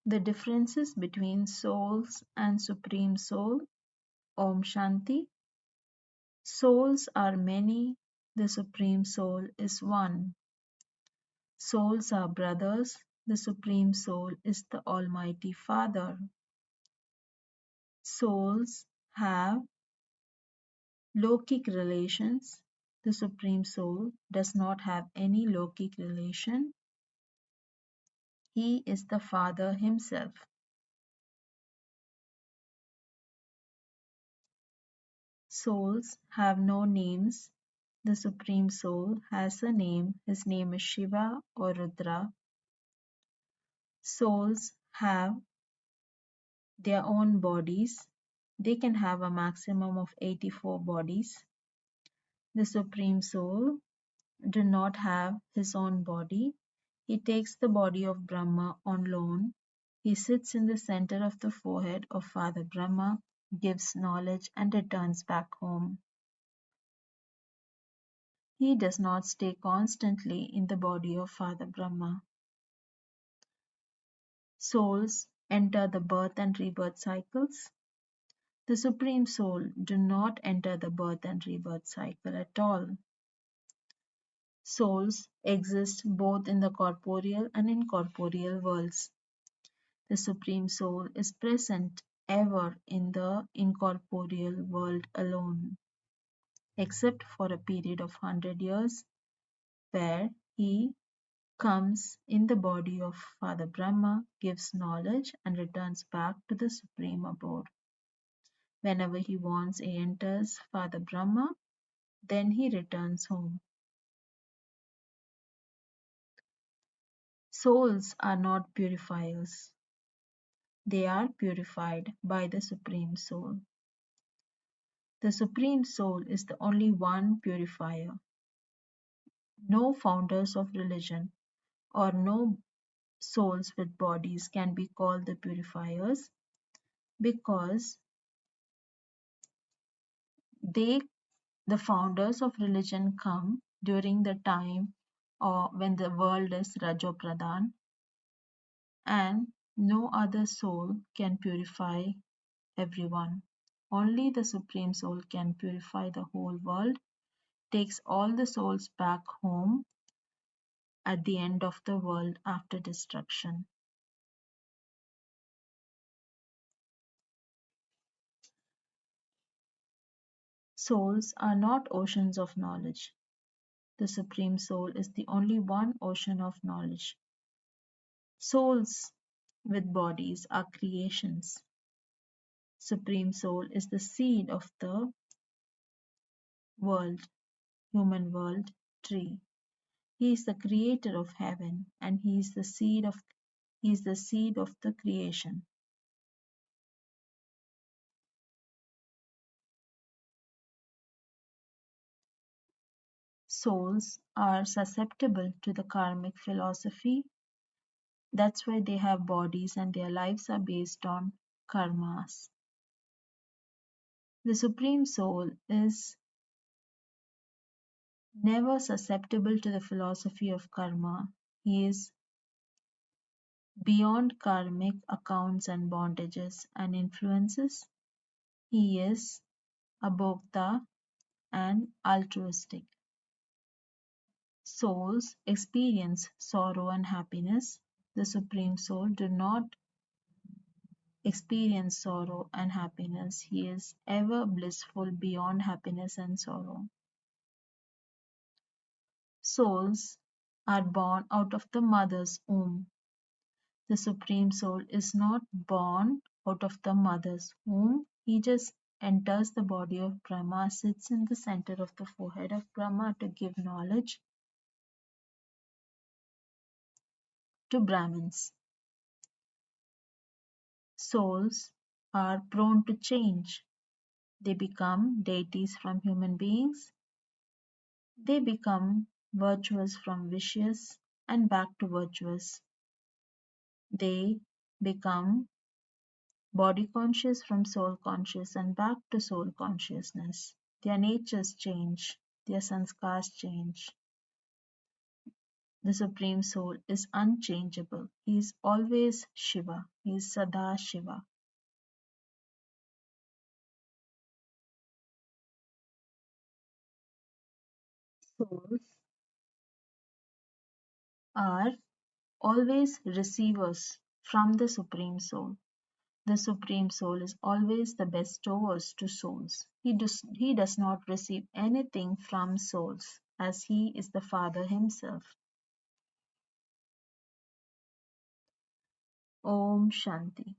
The differences between souls and Supreme Soul. Om Shanti. Souls are many, the Supreme Soul is one. Souls are brothers, the Supreme Soul is the Almighty Father. Souls have Lokic relations. The Supreme Soul does not have any Lokic relation. He is the Father himself. Souls have no names. The Supreme Soul has a name. His name is Shiva or Rudra. Souls have their own bodies. They can have a maximum of 84 bodies. The Supreme Soul do not have his own body. He takes the body of Brahma on loan. He sits in the center of the forehead of Father Brahma, gives knowledge and returns back home. He does not stay constantly in the body of Father Brahma. Souls enter the birth and rebirth cycles. The Supreme Soul do not enter the birth and rebirth cycle at all. Souls exist both in the corporeal and incorporeal worlds. The Supreme Soul is present ever in the incorporeal world alone, except for a period of 100 years where he comes in the body of Father Brahma, gives knowledge, and returns back to the Supreme Abode. Whenever he wants, he enters Father Brahma, then he returns home. Souls are not purifiers. They are purified by the Supreme Soul. The Supreme Soul is the only one purifier. No founders of religion or no souls with bodies can be called the purifiers because they, the founders of religion, come during the time or when the world is Rajo Pradhan, and no other soul can purify everyone. Only the Supreme Soul can purify the whole world, takes all the souls back home at the end of the world after destruction. Souls are not oceans of knowledge. The Supreme Soul is the only one ocean of knowledge. Souls with bodies are creations. Supreme Soul is the seed of the world, human world tree. He is the creator of heaven and he is the seed of the creation. Souls are susceptible to the karmic philosophy. That's why they have bodies and their lives are based on karmas. The Supreme Soul is never susceptible to the philosophy of karma. He is beyond karmic accounts and bondages and influences. He is abhokta and altruistic. Souls experience sorrow and happiness. The Supreme Soul do not experience sorrow and happiness. He is ever blissful beyond happiness and sorrow. Souls are born out of the mother's womb. The Supreme Soul is not born out of the mother's womb. He just enters the body of Brahma, sits in the center of the forehead of Brahma to give knowledge to Brahmins. Souls are prone to change. They become deities from human beings. They become virtuous from vicious and back to virtuous. They become body conscious from soul conscious and back to soul consciousness. Their natures change, their sanskars change. The Supreme Soul is unchangeable. He is always Shiva. He is Sada Shiva. Souls are always receivers from the Supreme Soul. The Supreme Soul is always the bestowers to souls. He does not receive anything from souls, as he is the Father himself. Om Shanti.